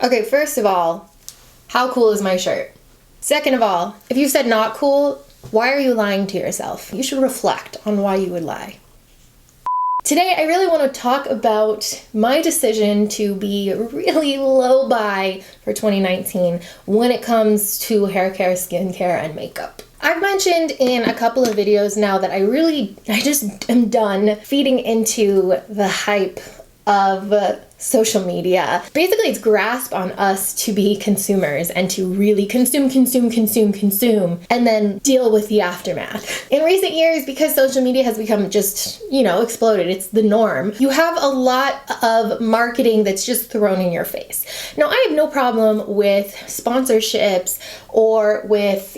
Okay, first of all, how cool is my shirt? Second of all, if you said not cool, why are you lying to yourself? You should reflect on why you would lie. Today, I really want to talk about my decision to be really low buy for 2019 when it comes to hair care, skincare, and makeup. I've mentioned in a couple of videos now that I just am done feeding into the hype of social media. Basically, it's grasp on us to be consumers and to really consume, and then deal with the aftermath. In recent years, because social media has become just, exploded, it's the norm, you have a lot of marketing that's just thrown in your face. Now, I have no problem with sponsorships or with,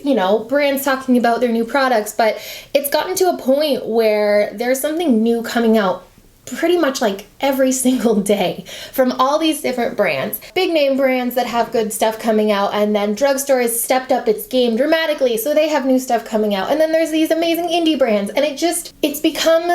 brands talking about their new products, but it's gotten to a point where there's something new coming out pretty much like every single day from all these different brands. Big name brands that have good stuff coming out, and then drugstore has stepped up its game dramatically, so they have new stuff coming out. And then there's these amazing indie brands, and it's become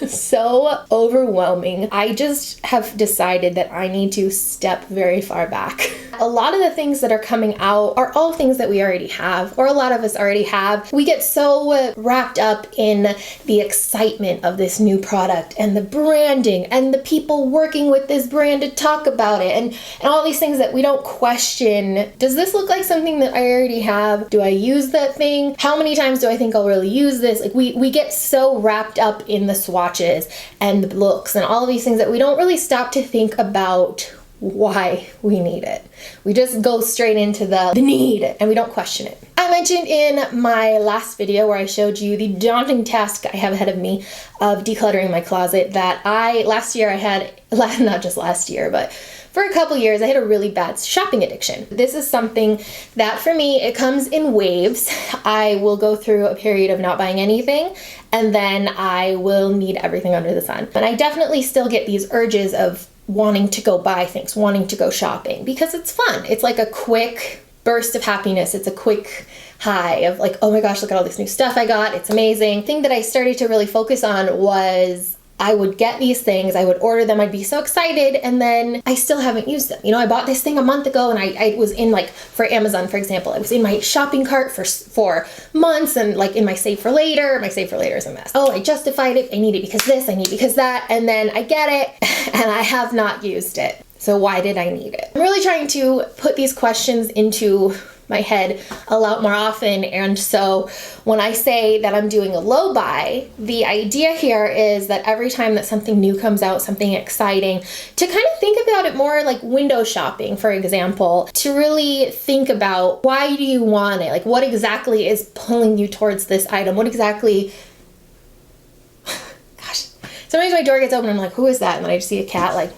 so overwhelming. I just have decided that I need to step very far back. A lot of the things that are coming out are all things that we already have, or a lot of us already have. We get so wrapped up in the excitement of this new product and the branding and the people working with this brand to talk about it and all these things that we don't question. Does this look like something that I already have? Do I use that thing? How many times do I think I'll really use this? Like we get so wrapped up in the swatches and the looks and all of these things that we don't really stop to think about why we need it. We just go straight into the need and we don't question it. I mentioned in my last video where I showed you the daunting task I have ahead of me of decluttering my closet that last year I had, not just last year, but for a couple years I had a really bad shopping addiction. This is something that for me, it comes in waves. I will go through a period of not buying anything, and then I will need everything under the sun. But I definitely still get these urges of wanting to go buy things, wanting to go shopping, because it's fun. It's like a quick burst of happiness. It's a quick high of like, oh my gosh, look at all this new stuff I got. It's amazing. The thing that I started to really focus on was I would get these things, I would order them, I'd be so excited, and then I still haven't used them. I bought this thing a month ago, and I was in, like, for Amazon, for example, I was in my shopping cart for months, and like in my save for later. My save for later is a mess. Oh, I justified it, I need it because this, I need it because that, and then I get it, and I have not used it. So why did I need it? I'm really trying to put these questions into my head a lot more often, and so when I say that I'm doing a low buy, the idea here is that every time that something new comes out, something exciting, to kind of think about it more like window shopping, for example, to really think about why do you want it? Like, what exactly is pulling you towards this item? What exactly, gosh, sometimes my door gets open and I'm like, who is that? And then I just see a cat like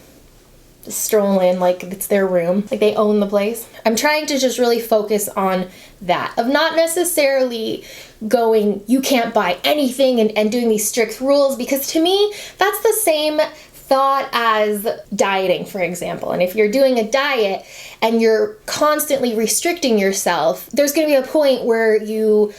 stroll in like it's their room, like they own the place. I'm trying to just really focus on that, of not necessarily going, you can't buy anything and doing these strict rules, because to me, that's the same thought as dieting, for example. And if you're doing a diet and you're constantly restricting yourself, there's going to be a point where you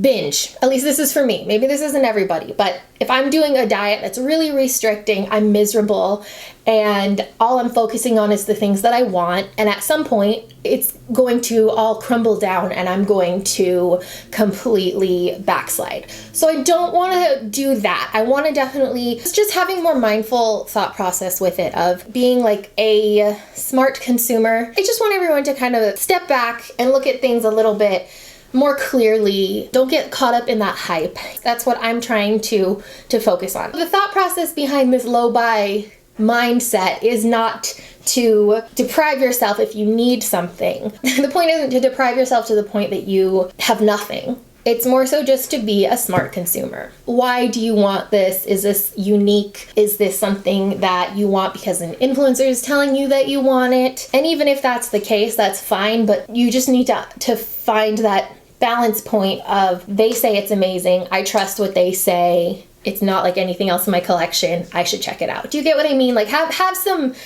binge. At least this is for me. Maybe this isn't everybody, but if I'm doing a diet that's really restricting, I'm miserable, and all I'm focusing on is the things that I want, and at some point it's going to all crumble down and I'm going to completely backslide. So I don't want to do that. I want to definitely just having more mindful thought process with it, of being like a smart consumer. I just want everyone to kind of step back and look at things a little bit more clearly. Don't get caught up in that hype. That's what I'm trying to focus on. The thought process behind this low buy mindset is not to deprive yourself if you need something. The point isn't to deprive yourself to the point that you have nothing. It's more so just to be a smart consumer. Why do you want this? Is this unique? Is this something that you want because an influencer is telling you that you want it? And even if that's the case, that's fine, but you just need to find that balance point of, they say it's amazing, I trust what they say, it's not like anything else in my collection, I should check it out. Do you get what I mean? Like have some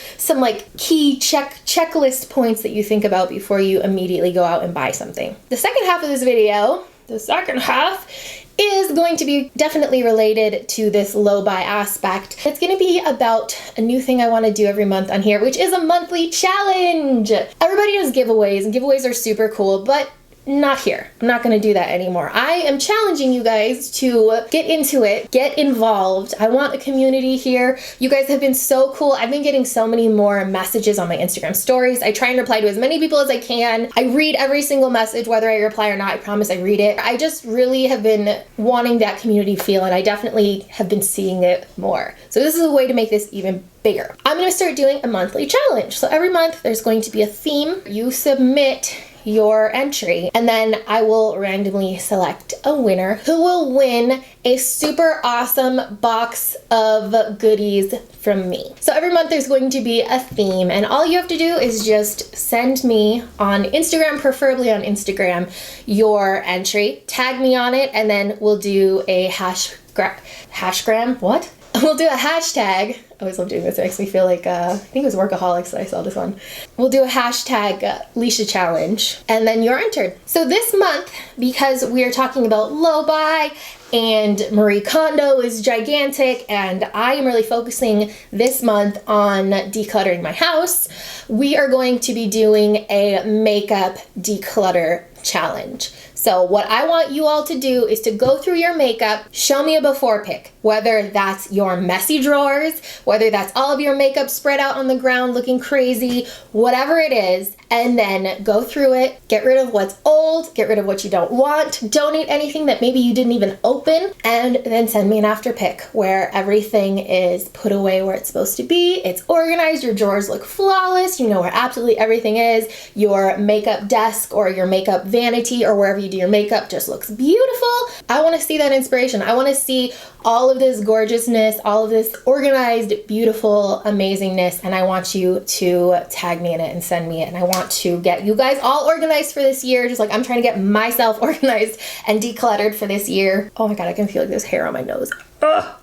like key checklist points that you think about before you immediately go out and buy something. The second half of this video The second half is going to be definitely related to this low buy aspect. It's going to be about a new thing I want to do every month on here, which is a monthly challenge. Everybody does giveaways, and giveaways are super cool, but not here. I'm not going to do that anymore. I am challenging you guys to get into it, get involved. I want a community here. You guys have been so cool. I've been getting so many more messages on my Instagram stories. I try and reply to as many people as I can. I read every single message, whether I reply or not. I promise I read it. I just really have been wanting that community feel, and I definitely have been seeing it more. So this is a way to make this even bigger. I'm going to start doing a monthly challenge. So every month there's going to be a theme. You submit your entry, and then I will randomly select a winner who will win a super awesome box of goodies from me. So every month there's going to be a theme, and all you have to do is just send me on Instagram, preferably on Instagram, your entry, tag me on it, and then we'll do a hashgram. What? We'll do a hashtag. I always love doing this. It makes me feel like, I think it was Workaholics that I saw this one. We'll do a hashtag Leesha challenge, and then you're entered. So this month, because we are talking about low buy and Marie Kondo is gigantic, and I am really focusing this month on decluttering my house, we are going to be doing a makeup declutter challenge. So what I want you all to do is to go through your makeup, show me a before pic, whether that's your messy drawers, whether that's all of your makeup spread out on the ground looking crazy, whatever it is, and then go through it, get rid of what's old, get rid of what you don't want, donate anything that maybe you didn't even open, and then send me an after pic where everything is put away where it's supposed to be, it's organized, your drawers look flawless, you know where absolutely everything is, your makeup desk or your makeup vanity or wherever you do your makeup just looks beautiful. I want to see that inspiration. I want to see all of this gorgeousness, all of this organized, beautiful amazingness, and I want you to tag me in it and send me it, and I want to get you guys all organized for this year, just like I'm trying to get myself organized and decluttered for this year. Oh my god, I can feel like there's hair on my nose. Ugh.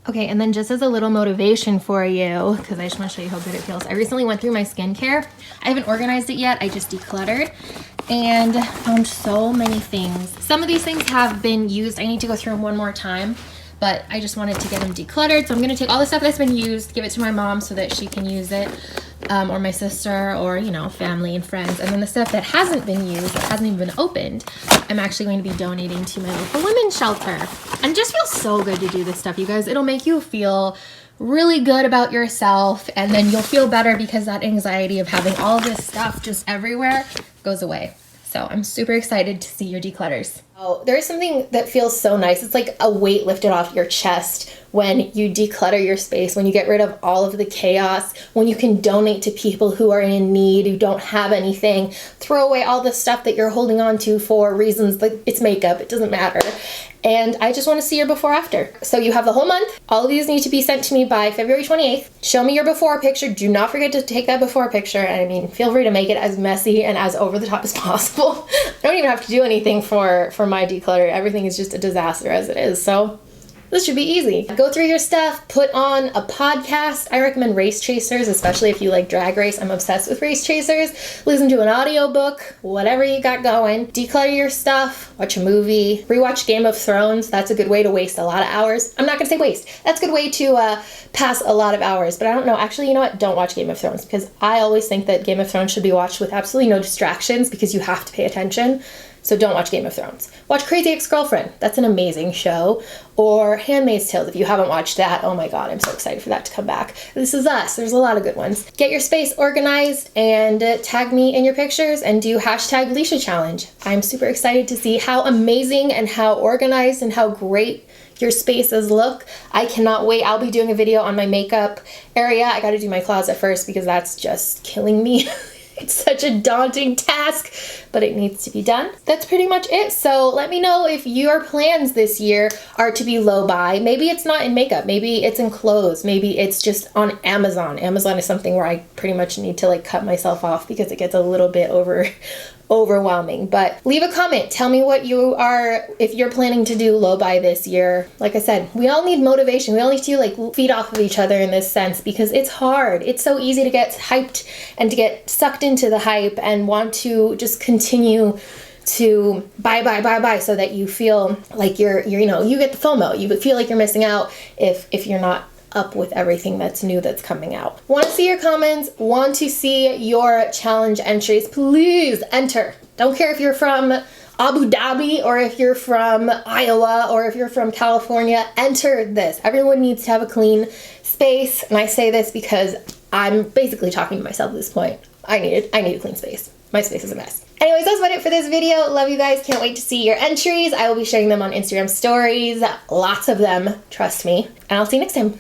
Okay, and then just as a little motivation for you, because I just want to show you how good it feels, I recently went through my skincare. I haven't organized it yet, I just decluttered, and found so many things. Some of these things have been used. I need to go through them one more time, but I just wanted to get them decluttered. So I'm going to take all the stuff that's been used, give it to my mom so that she can use it, or my sister, or, you know, family and friends. And then the stuff that hasn't been used, that hasn't even been opened, I'm actually going to be donating to my local women's shelter. And it just feels so good to do this stuff, you guys. It'll make you feel really good about yourself, and then you'll feel better because that anxiety of having all this stuff just everywhere goes away. So I'm super excited to see your declutters. Oh, there is something that feels so nice. It's like a weight lifted off your chest when you declutter your space, when you get rid of all of the chaos, when you can donate to people who are in need, who don't have anything, throw away all the stuff that you're holding on to for reasons like it's makeup, it doesn't matter. And I just want to see your before after. So you have the whole month. All of these need to be sent to me by February 28th. Show me your before picture. Do not forget to take that before picture. And I mean, feel free to make it as messy and as over the top as possible. I don't even have to do anything for my declutter. Everything is just a disaster as it is. So this should be easy. Go through your stuff, put on a podcast. I recommend Race Chasers, especially if you like Drag Race. I'm obsessed with Race Chasers. Listen to an audiobook, whatever you got going. Declutter your stuff, watch a movie, rewatch Game of Thrones. That's a good way to waste a lot of hours. I'm not gonna say waste. That's a good way to pass a lot of hours, but I don't know. Actually, you know what? Don't watch Game of Thrones, because I always think that Game of Thrones should be watched with absolutely no distractions because you have to pay attention. So don't watch Game of Thrones. Watch Crazy Ex-Girlfriend. That's an amazing show. Or Handmaid's Tale. If you haven't watched that, oh my god, I'm so excited for that to come back. This Is Us. There's a lot of good ones. Get your space organized and tag me in your pictures and do hashtag Leesha challenge. I'm super excited to see how amazing and how organized and how great your spaces look. I cannot wait. I'll be doing a video on my makeup area. I gotta do my closet first because that's just killing me. It's such a daunting task, but it needs to be done. That's pretty much it. So let me know if your plans this year are to be low buy. Maybe it's not in makeup. Maybe it's in clothes. Maybe it's just on Amazon. Amazon is something where I pretty much need to like cut myself off because it gets a little bit overwhelming. But leave a comment. Tell me what you are, if you're planning to do low buy this year. Like I said, we all need motivation. We all need to like feed off of each other in this sense because it's hard. It's so easy to get hyped and to get sucked into the hype and want to just continue to buy so that you feel like you're you know, you get the FOMO. You feel like you're missing out if you're not up with everything that's new that's coming out. Want to see your comments, want to see your challenge entries, please enter. Don't care if you're from Abu Dhabi or if you're from Iowa or if you're from California, enter this. Everyone needs to have a clean space, and I say this because I'm basically talking to myself at this point. I need a clean space. My space is a mess. Anyways, that's about it for this video. Love you guys. Can't wait to see your entries. I will be sharing them on Instagram stories. Lots of them, trust me. And I'll see you next time.